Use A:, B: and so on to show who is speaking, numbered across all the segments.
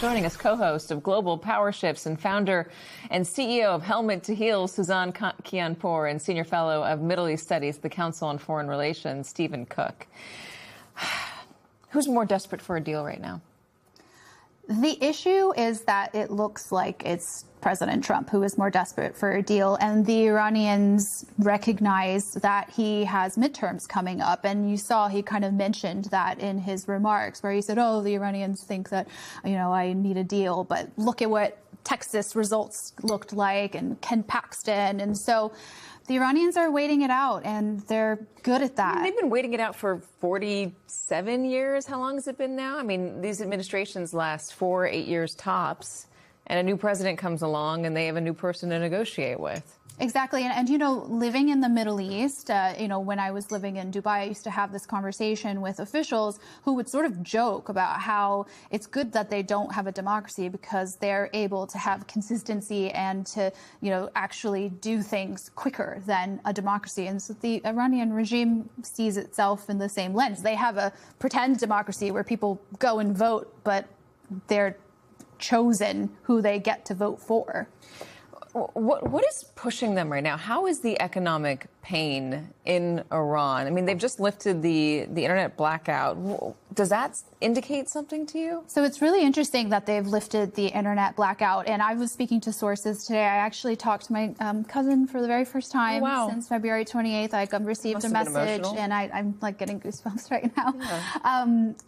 A: Joining us, co-host of Global Power Shifts and founder and CEO of Helmet to Heel, Suzanne Kianpour, and senior fellow of Middle East Studies, the Council on Foreign Relations, Stephen Cook. Who's more desperate for a deal right now?
B: The issue is that it looks like it's President Trump who is more desperate for a deal, and the Iranians recognize that he has midterms coming up. And you saw he kind of mentioned that in his remarks, where he said, oh, the Iranians think that, I need a deal, but look at what Texas results looked like and Ken Paxton. And so the Iranians are waiting it out, and they're good at that.
A: They've been waiting it out for 47 years. How long has it been now? I mean, these administrations last 4 or 8 years tops, and a new president comes along, and they have a new person to negotiate with.
B: Exactly. And living in the Middle East, when I was living in Dubai, I used to have this conversation with officials who would sort of joke about how it's good that they don't have a democracy because they're able to have consistency and to, actually do things quicker than a democracy. And so the Iranian regime sees itself in the same lens. They have a pretend democracy where people go and vote, but they're chosen who they get to vote for.
A: What is pushing them right now? How is the economic pain in Iran? I mean, they've just lifted the internet blackout. Does that indicate something to you?
B: So it's really interesting that they've lifted the internet blackout. And I was speaking to sources today. I actually talked to my cousin for the very first time since February 28th. I received a message, and I'm like getting goosebumps right now.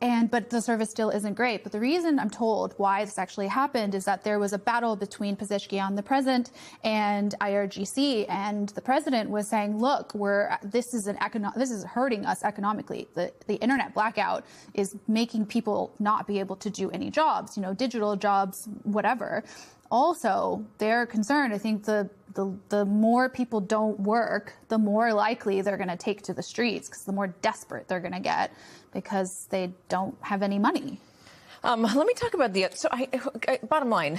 B: Yeah. But the service still isn't great. But the reason I'm told why this actually happened is that there was a battle between Pezeshkian, the president, and IRGC, and the president was saying, look, this is hurting us economically. The internet blackout is making people not be able to do any jobs, digital jobs, whatever. Also, they're concerned. I think the more people don't work, the more likely they're going to take to the streets, because the more desperate they're going to get because they don't have any money.
A: Let me talk about bottom line.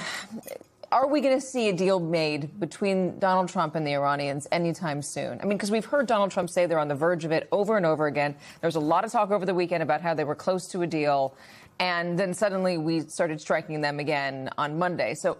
A: Are we going to see a deal made between Donald Trump and the Iranians anytime soon? I mean, because we've heard Donald Trump say they're on the verge of it over and over again. There was a lot of talk over the weekend about how they were close to a deal, and then suddenly we started striking them again on Monday. So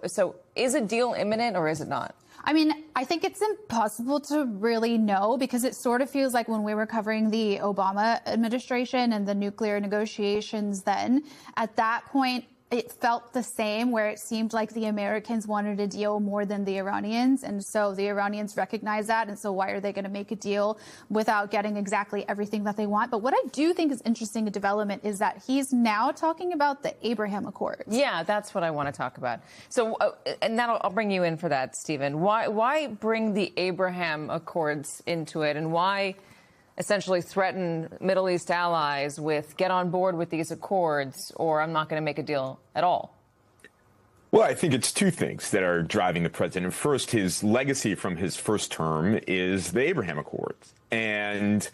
A: is a deal imminent or is it not?
B: I mean, I think it's impossible to really know, because it sort of feels like when we were covering the Obama administration and the nuclear negotiations then, at that point, it felt the same, where it seemed like the Americans wanted a deal more than the Iranians. And so the Iranians recognize that. And so why are they going to make a deal without getting exactly everything that they want? But what I do think is interesting, a development, is that he's now talking about the Abraham Accords.
A: Yeah, that's what I want to talk about. So, and I'll bring you in for that, Stephen. Why bring the Abraham Accords into it, and why essentially threaten Middle East allies with get on board with these accords or I'm not going to make a deal at all?
C: Well, I think it's two things that are driving the president. First, his legacy from his first term is the Abraham Accords. And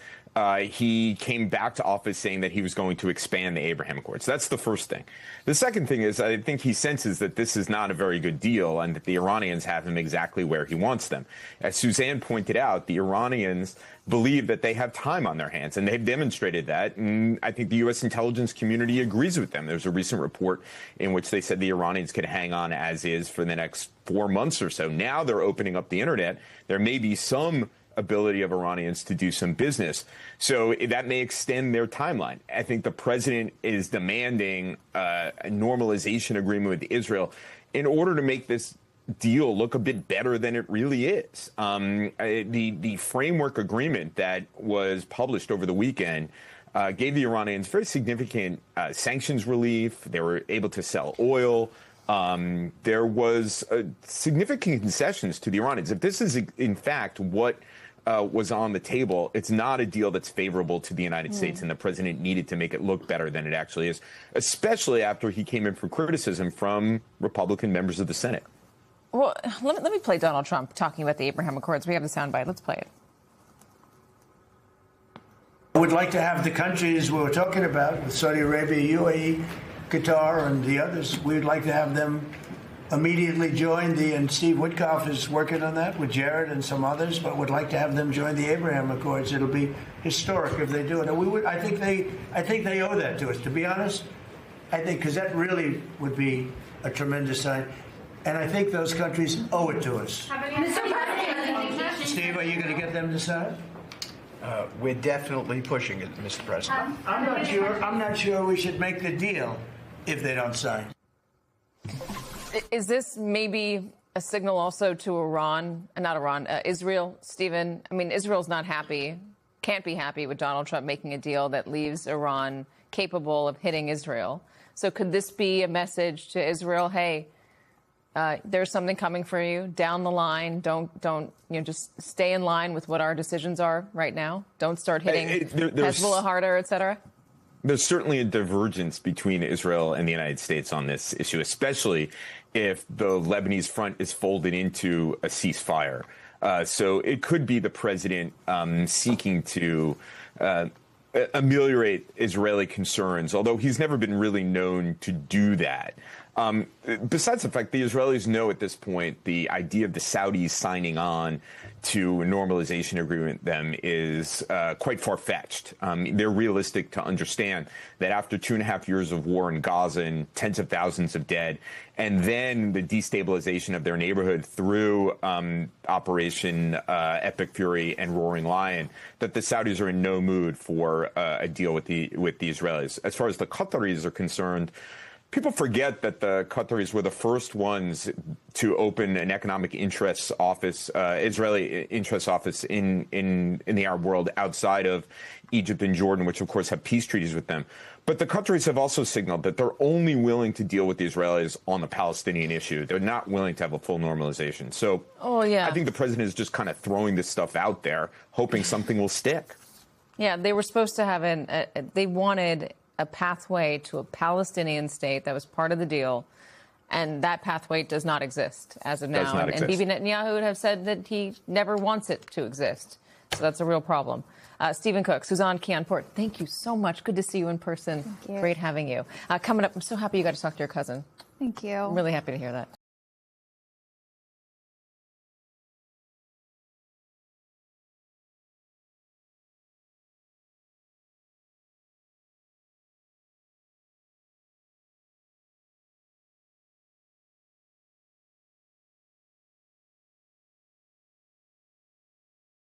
C: he came back to office saying that he was going to expand the Abraham Accords. That's the first thing. The second thing is I think he senses that this is not a very good deal and that the Iranians have him exactly where he wants them. As Suzanne pointed out, the Iranians believe that they have time on their hands, and they've demonstrated that. And I think the U.S. intelligence community agrees with them. There's a recent report in which they said the Iranians could hang on as is for the next 4 months or so. Now they're opening up the internet. There may be some ability of Iranians to do some business. So that may extend their timeline. I think the president is demanding a normalization agreement with Israel in order to make this deal look a bit better than it really is. The framework agreement that was published over the weekend gave the Iranians very significant sanctions relief. They were able to sell oil. There was significant concessions to the Iranians. If this is, in fact, what was on the table, it's not a deal that's favorable to the United States, and the president needed to make it look better than it actually is, especially after he came in for criticism from Republican members of the Senate.
A: Well, let me play Donald Trump talking about the Abraham Accords. We have the soundbite. Let's play it.
D: I would like to have the countries we're talking about, with Saudi Arabia, UAE, Qatar, and the others, we would like to have them immediately join and Steve Witkoff is working on that with Jared and some others, but would like to have them join the Abraham Accords. It'll be historic if they do it. And I think they owe that to us, to be honest. I think, because that really would be a tremendous sign. And I think those countries owe it to us. Steve, are you going to get them to sign?
E: We're definitely pushing it, Mr. President.
D: I'm not sure we should make the deal if they don't sign.
A: Is this maybe a signal also to Israel, Stephen? I mean, Israel's not happy, can't be happy with Donald Trump making a deal that leaves Iran capable of hitting Israel. So could this be a message to Israel? Hey, there's something coming for you down the line. Don't just stay in line with what our decisions are right now. Don't start hitting Hezbollah harder, et cetera.
C: There's certainly a divergence between Israel and the United States on this issue, especially if the Lebanese front is folded into a ceasefire. So it could be the president seeking to ameliorate Israeli concerns, although he's never been really known to do that. Besides the fact the Israelis know at this point the idea of the Saudis signing on to a normalization agreement them is quite far-fetched. They're realistic to understand that after 2.5 years of war in Gaza and tens of thousands of dead, and then the destabilization of their neighborhood through Operation Epic Fury and Roaring Lion, that the Saudis are in no mood for a deal with the Israelis. As far as the Qataris are concerned, people forget that the Qataris were the first ones to open an economic interests office, Israeli interests office in the Arab world outside of Egypt and Jordan, which of course have peace treaties with them. But the Qataris have also signaled that they're only willing to deal with the Israelis on the Palestinian issue. They're not willing to have a full normalization. So I think the president is just kind of throwing this stuff out there, hoping something will stick.
A: Yeah, they were supposed to have they wanted a pathway to a Palestinian state that was part of the deal, and that pathway does not exist as of now. And Bibi Netanyahu would have said that he never wants it to exist. So that's a real problem. Stephen Cook, Suzanne Kianport, thank you so much. Good to see you in person.
B: Thank you.
A: Great having you. Coming up, I'm so happy you got to talk to your cousin.
B: Thank you.
A: I'm really happy to hear that.